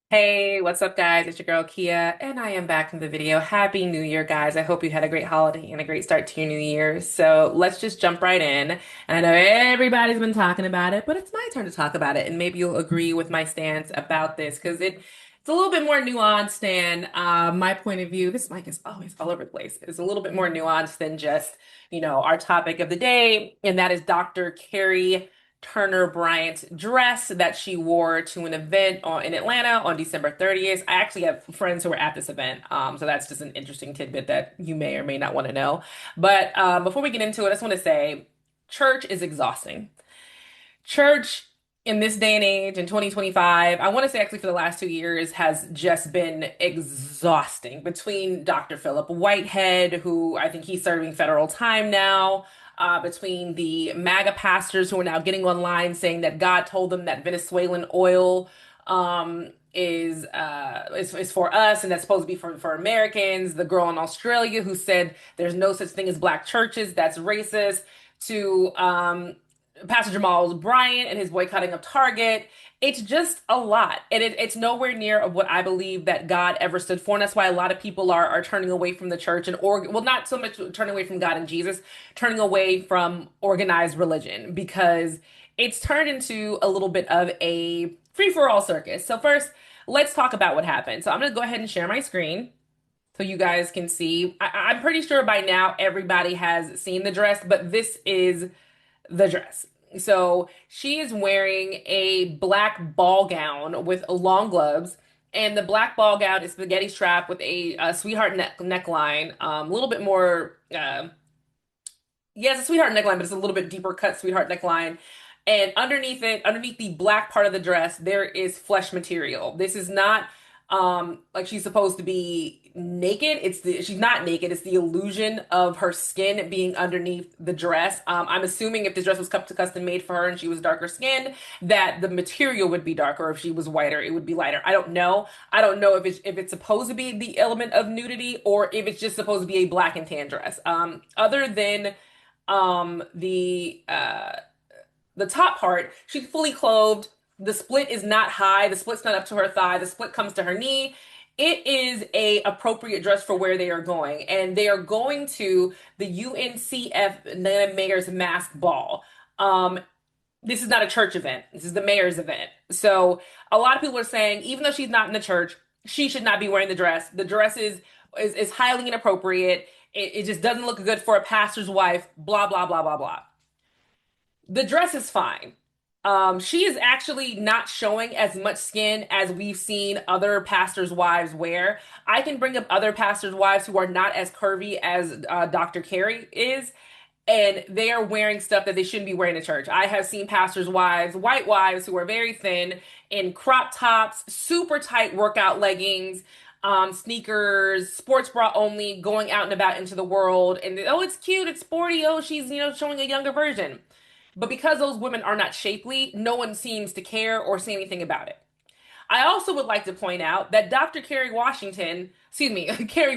Hey, what's up, guys? It's your girl Kia, and I am back in the video. Happy New Year, guys. I hope you had a great holiday and a great start to your new year. So let's just jump right in. And I know everybody's been talking about it, but it's my turn to talk about it. And maybe you'll agree with my stance about this because it's a little bit more nuanced and my point of view. This mic is always all over the place. It's a little bit more nuanced than just, our topic of the day, and that is Dr. Karri Turner Bryant's dress that she wore to an event in Atlanta on December 30th. I actually have friends who were at this event, so that's just an interesting tidbit that you may or may not want to know. But before we get into it, I just want to say church is exhausting. Church in this day and age in 2025, I want to say actually for the last 2 years, has just been exhausting between Dr. Philip Whitehead, who I think he's serving federal time now, between the MAGA pastors who are now getting online saying that God told them that Venezuelan oil is for us and that's supposed to be for Americans. The girl in Australia who said there's no such thing as black churches, that's racist, to Pastor Jamal Bryant and his boycotting of Target. It's just a lot. And it's nowhere near of what I believe that God ever stood for. And that's why a lot of people are turning away from the church well, not so much turning away from God and Jesus, turning away from organized religion because it's turned into a little bit of a free-for-all circus. So first, let's talk about what happened. So I'm going to go ahead and share my screen so you guys can see. I'm pretty sure by now everybody has seen the dress, but this is the dress. So she is wearing a black ball gown with long gloves, and the black ball gown is spaghetti strap with a sweetheart neckline, a little bit more. Yeah, it's a sweetheart neckline, but it's a little bit deeper cut sweetheart neckline. And underneath it, underneath the black part of the dress, there is flesh material. This is not like she's supposed to be naked. She's not naked. It's the illusion of her skin being underneath the dress. I'm assuming if the dress was custom made for her and she was darker skinned, that the material would be darker. If she was whiter, it would be lighter. I don't know. I don't know if it's supposed to be the element of nudity or if it's just supposed to be a black and tan dress. Other than um the uh the top part, she's fully clothed. The split is not high. The split's not up to her thigh. The split comes to her knee. It is a appropriate dress for where they are going, and they are going to the UNCF Atlanta Mayor's Mask Ball. Um, this is not a church event. This is the mayor's event. So a lot of people are saying, even though she's not in the church, she should not be wearing the dress. The dress is highly inappropriate. It just doesn't look good for a pastor's wife. Blah blah blah blah blah. The dress is fine. She is actually not showing as much skin as we've seen other pastors' wives wear. I can bring up other pastors' wives who are not as curvy as Dr. Carey is, and they are wearing stuff that they shouldn't be wearing in church. I have seen pastors' wives, white wives, who are very thin in crop tops, super tight workout leggings, sneakers, sports bra only, going out and about into the world. And oh, it's cute, it's sporty. Oh, she's showing a younger version. But because those women are not shapely, no one seems to care or say anything about it. I also would like to point out that Dr. Karri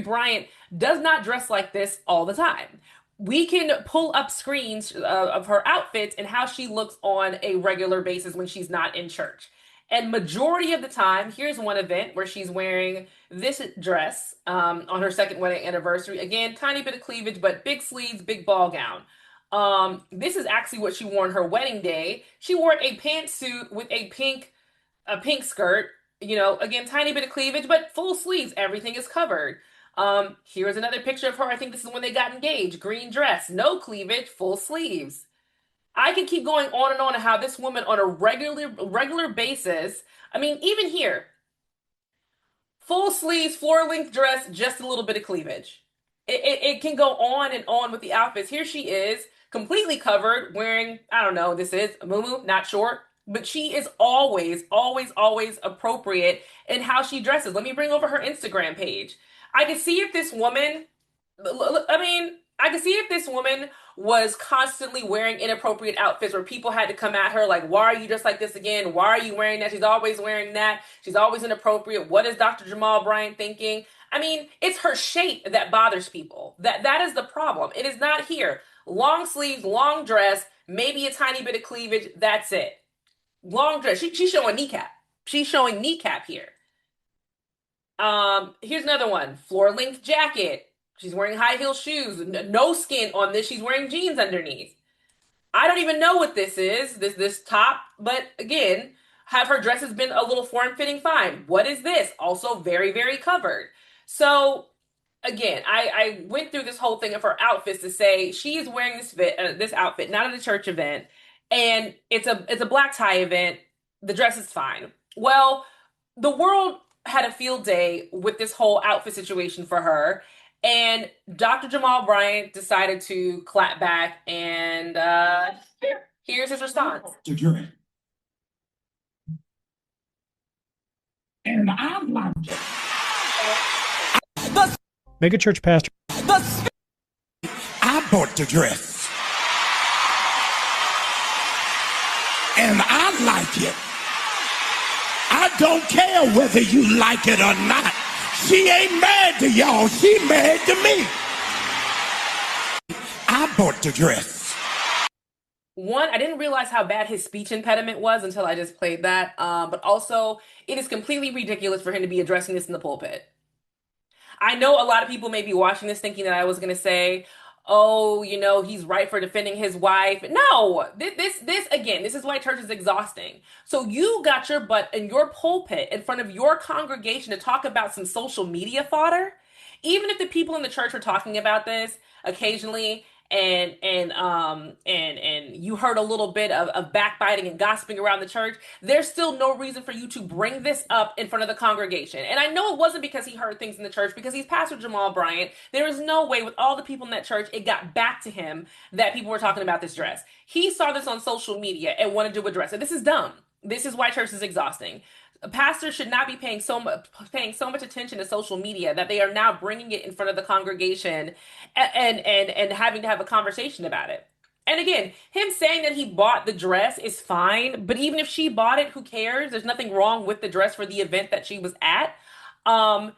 Bryant does not dress like this all the time. We can pull up screens of her outfits and how she looks on a regular basis when she's not in church. And majority of the time, here's one event where she's wearing this dress on her second wedding anniversary. Again, tiny bit of cleavage, but big sleeves, big ball gown. This is actually what she wore on her wedding day. She wore a pantsuit with a pink skirt. Again, tiny bit of cleavage, but full sleeves. Everything is covered. Here's another picture of her. I think this is when they got engaged. Green dress, no cleavage, full sleeves. I can keep going on and on how this woman on a regular basis. I mean, even here, full sleeves, floor length dress, just a little bit of cleavage. It can go on and on with the outfits. Here she is, completely covered, wearing, I don't know, this is a muumuu, not short, but she is always, always, always appropriate in how she dresses. Let me bring over her Instagram page. I can see if this woman, I mean, I can see if this woman was constantly wearing inappropriate outfits where people had to come at her like, why are you just like this again? Why are you wearing that? She's always wearing that. She's always inappropriate. What is Dr. Jamal Bryant thinking? I mean, it's her shape that bothers people. That is the problem. It is not here. Long sleeves, long dress, maybe a tiny bit of cleavage. That's it. Long dress. She's showing kneecap. She's showing kneecap here. Here's another one. Floor length jacket. She's wearing high heel shoes. No skin on this. She's wearing jeans underneath. I don't even know what this is, this top, but again, have her dresses been a little form fitting? Fine. What is this? Also very, very covered. So again, I went through this whole thing of her outfits to say she is wearing this outfit not at a church event, and it's a black tie event. The dress is fine. Well, the world had a field day with this whole outfit situation for her, and Dr. Jamal Bryant decided to clap back, and here's his response. And I like it. Megachurch pastor. I bought the dress. And I like it. I don't care whether you like it or not. She ain't mad to y'all. She mad to me. I bought the dress. One, I didn't realize how bad his speech impediment was until I just played that. But also, it is completely ridiculous for him to be addressing this in the pulpit. I know a lot of people may be watching this thinking that I was going to say, oh, he's right for defending his wife. No, this again, this is why church is exhausting. So you got your butt in your pulpit in front of your congregation to talk about some social media fodder. Even if the people in the church were talking about this occasionally, and you heard a little bit of backbiting and gossiping around the church, there's still no reason for you to bring this up in front of the congregation. And I know it wasn't because he heard things in the church, because he's Pastor Jamal Bryant. There is no way with all the people in that church it got back to him that people were talking about this dress. He saw this on social media and wanted to address it. This is dumb. This is why church is exhausting. Pastors should not be paying so much attention to social media that they are now bringing it in front of the congregation and having to have a conversation about it. And again, him saying that he bought the dress is fine, but even if she bought it, who cares? There's nothing wrong with the dress for the event that she was at. Um,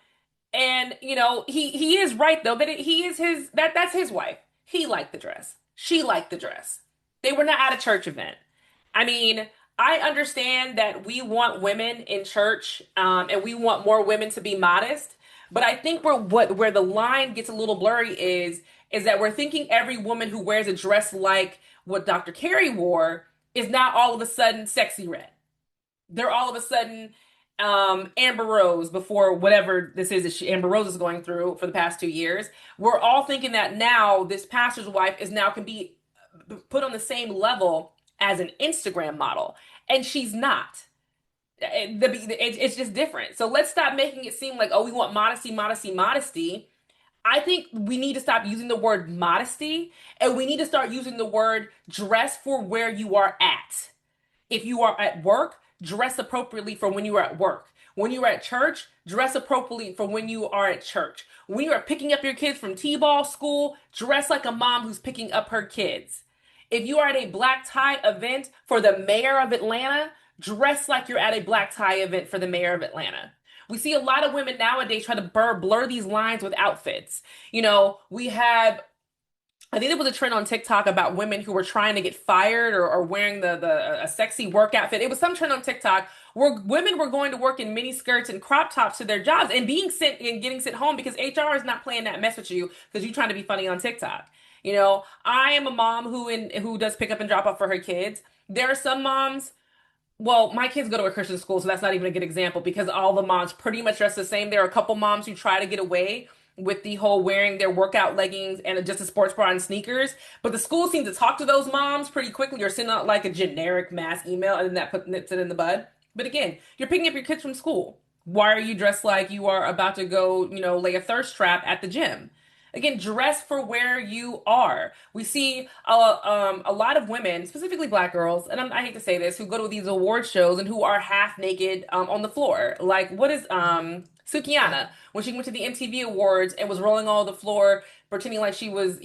and he is right though that he is that's his wife. He liked the dress. She liked the dress. They were not at a church event. I mean, I understand that we want women in church, and we want more women to be modest. But I think where the line gets a little blurry is that we're thinking every woman who wears a dress like what Dr. Karri wore is not all of a sudden sexy red. They're all of a sudden Amber Rose before whatever this is that Amber Rose is going through for the past 2 years. We're all thinking that now this pastor's wife is now can be put on the same level as an Instagram model, and she's not. It's just different. So let's stop making it seem like, oh, we want modesty, modesty, modesty. I think we need to stop using the word modesty, and we need to start using the word dress for where you are at. If you are at work, dress appropriately for when you are at work. When you are at church, dress appropriately for when you are at church. When you are picking up your kids from T-ball school, dress like a mom who's picking up her kids. If you are at a black tie event for the mayor of Atlanta, dress like you're at a black tie event for the mayor of Atlanta. We see a lot of women nowadays try to blur these lines with outfits. We have, I think there was a trend on TikTok about women who were trying to get fired or wearing a sexy work outfit. It was some trend on TikTok where women were going to work in mini skirts and crop tops to their jobs and being sent and getting sent home because HR is not playing that mess with you because you're trying to be funny on TikTok. I am a mom who does pick up and drop off for her kids. There are some moms. Well, my kids go to a Christian school, so that's not even a good example because all the moms pretty much dress the same. There are a couple moms who try to get away with the whole wearing their workout leggings and just a sports bra and sneakers. But the school seems to talk to those moms pretty quickly or send out like a generic mass email and then that nips it in the bud. But again, you're picking up your kids from school. Why are you dressed like you are about to go, lay a thirst trap at the gym? Again, dress for where you are. We see a lot of women, specifically black girls, and I hate to say this, who go to these award shows and who are half naked on the floor. Like, what is Sukiana, when she went to the MTV Awards and was rolling all the floor, pretending like she was,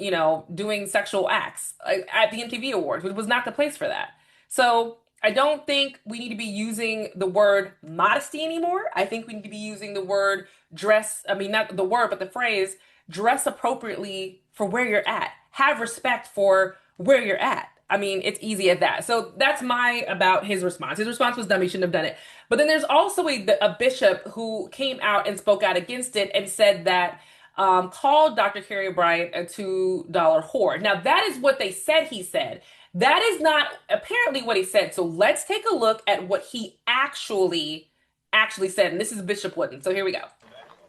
doing sexual acts at the MTV Awards, which was not the place for that. So I don't think we need to be using the word modesty anymore. I think we need to be using the word dress. I mean, not the word, but the phrase dress appropriately for where you're at. Have respect for where you're at. I mean, it's easy at that. So that's my about his response. His response was dumb. He shouldn't have done it. But then there's also a bishop who came out and spoke out against it and said that called Dr. Karri Bryant a $2 whore. Now that is what they said he said. That is not apparently what he said. So let's take a look at what he actually said. And this is Bishop Wooden. So here we go.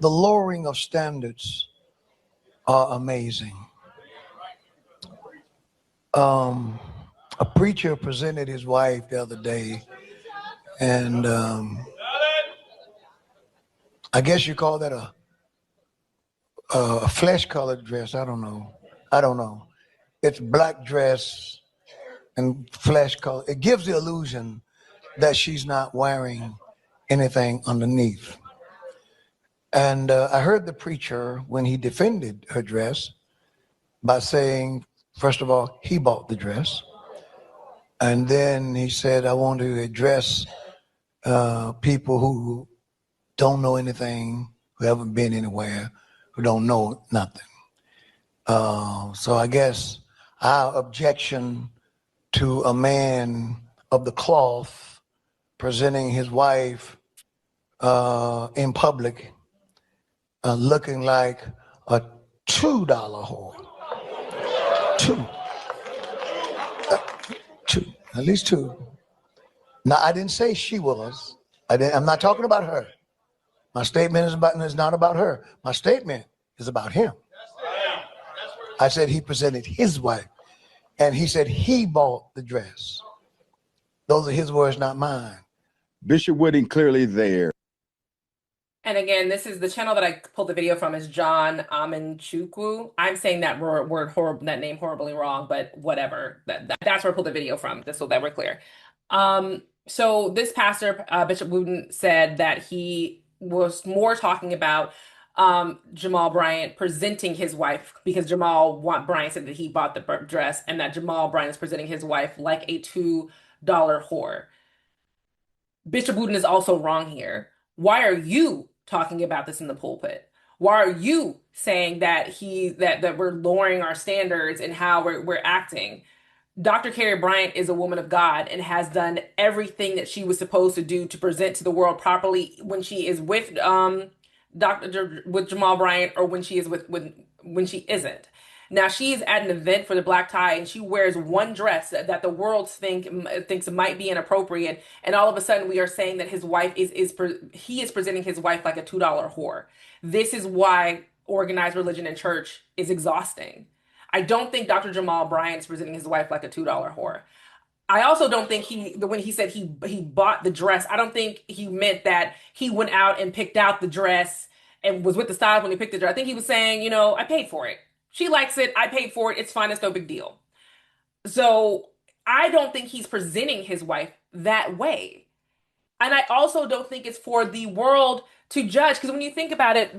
The lowering of standards are amazing. A preacher presented his wife the other day, and I guess you call that a flesh-colored dress. I don't know. I don't know. It's black dress and flesh color. It gives the illusion that she's not wearing anything underneath. And I heard the preacher when he defended her dress by saying, first of all, he bought the dress. And then he said, I want to address people who don't know anything, who haven't been anywhere, who don't know nothing. So I guess our objection to a man of the cloth presenting his wife in public looking like a $2 whore. Two. Two. At least two. Now, I didn't say she was. I'm not talking about her. My statement is not about her. My statement is about him. I said he presented his wife, and he said he bought the dress. Those are his words, not mine. Bishop Wooding clearly there. And again, this is the channel that I pulled the video from is John Amanchukwu. I'm saying that word horrible, that name horribly wrong, but whatever. That's where I pulled the video from, just so that we're clear. So this pastor, Bishop Wooten, said that he was more talking about Jamal Bryant presenting his wife because Bryant said that he bought the dress and that Jamal Bryant is presenting his wife like a $2 whore. Bishop Wooten is also wrong here. Why are you talking about this in the pulpit? Why are you saying that that we're lowering our standards and how we're acting? Dr. Karri Bryant is a woman of God and has done everything that she was supposed to do to present to the world properly when she is with with Jamal Bryant or when she is when she isn't. Now she's at an event for the black tie and she wears one dress that the world thinks might be inappropriate, and all of a sudden we are saying that his wife he is presenting his wife like a $2 whore. This is why organized religion and church is exhausting. I don't think Dr. Jamal Bryant is presenting his wife like a $2 whore. I also don't think when he said he bought the dress, I don't think he meant that he went out and picked out the dress and was with the style when he picked the dress. I think he was saying, you know, I paid for it. She likes it. I paid for it. It's fine. It's no big deal. So I don't think he's presenting his wife that way. And I also don't think it's for the world to judge, because when you think about it,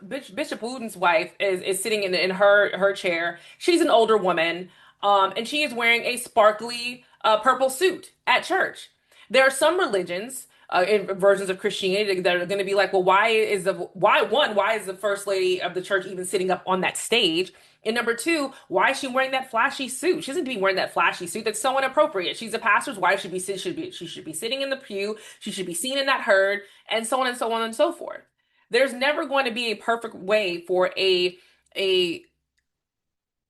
Bishop Wooten's wife is sitting in her chair. She's an older woman, and she is wearing a sparkly purple suit at church. There are some religions, versions of Christianity that are going to be like, well, why is the first lady of the church even sitting up on that stage? And number two, why is she wearing that flashy suit? She doesn't be wearing that flashy suit. That's so inappropriate. She's a pastor's wife. She should be sitting in the pew. She should be seen in that herd, and so on and so on and so forth. There's never going to be a perfect way for a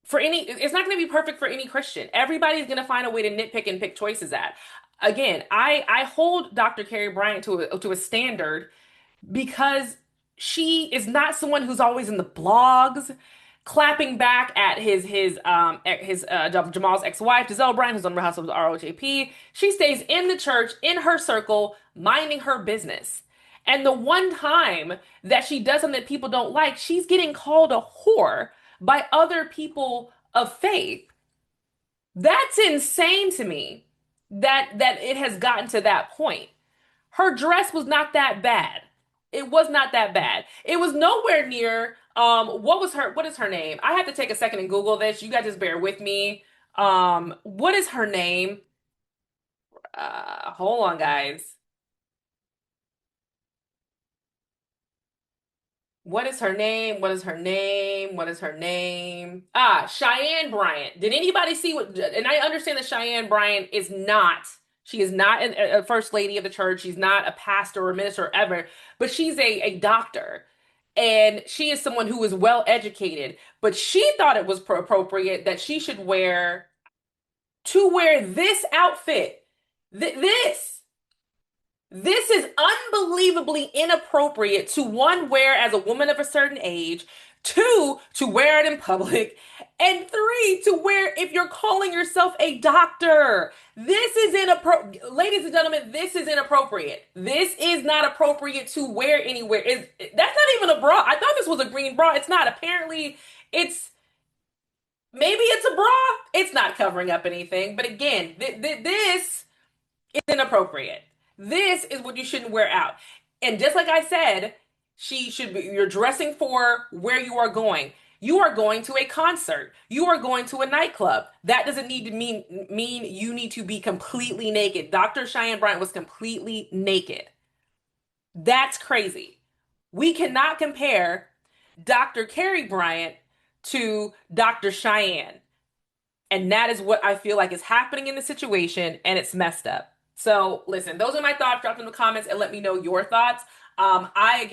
for any. It's not going to be perfect for any Christian. Everybody's going to find a way to nitpick and pick choices at. Again, I hold Dr. Karri Bryant to a standard because she is not someone who's always in the blogs clapping back at Jamal's ex-wife Jamal Bryant, who's on Real Housewives of ROJP. She stays in the church in her circle, minding her business. And the one time that she does something that people don't like, she's getting called a whore by other people of faith. That's insane to me that it has gotten to that point. Her dress was not that bad. It was not that bad. It was nowhere near what is her name? I have to take a second and Google this. You guys just bear with me. What is her name? Hold on, guys. What is her name? What is her name? What is her name? Ah, Cheyenne Bryant. Did anybody see what? And I understand that Cheyenne Bryant is not. She is not a first lady of the church. She's not a pastor or a minister ever, but she's a doctor. And she is someone who is well educated. But she thought it was appropriate that she should wear this outfit. This. This is unbelievably inappropriate to one, wear as a woman of a certain age, two, to wear it in public, and three, to wear if you're calling yourself a doctor. This is inappropriate. Ladies and gentlemen, this is inappropriate. This is not appropriate to wear anywhere. That's not even a bra. I thought this was a green bra. It's not. Apparently, it's maybe it's a bra. It's not covering up anything. But again, this is inappropriate. This is what you shouldn't wear out. And just like I said, she should be, you're dressing for where you are going. You are going to a concert. You are going to a nightclub. That doesn't need to mean you need to be completely naked. Dr. Cheyenne Bryant was completely naked. That's crazy. We cannot compare Dr. Karri Bryant to Dr. Cheyenne. And that is what I feel like is happening in the situation, and it's messed up. So, listen, those are my thoughts. Drop them in the comments and let me know your thoughts. I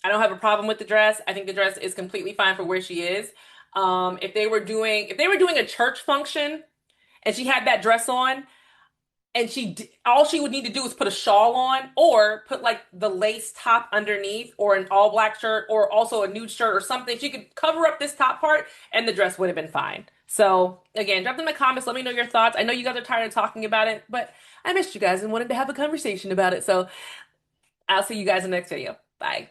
don't have a problem with the dress. I think the dress is completely fine for where she is. If they were doing a church function and she had that dress on, and all she would need to do is put a shawl on or put like the lace top underneath or an all black shirt or also a nude shirt or something. She could cover up this top part and the dress would have been fine. So again, drop them in the comments. Let me know your thoughts. I know you guys are tired of talking about it, but I missed you guys and wanted to have a conversation about it. So I'll see you guys in the next video. Bye.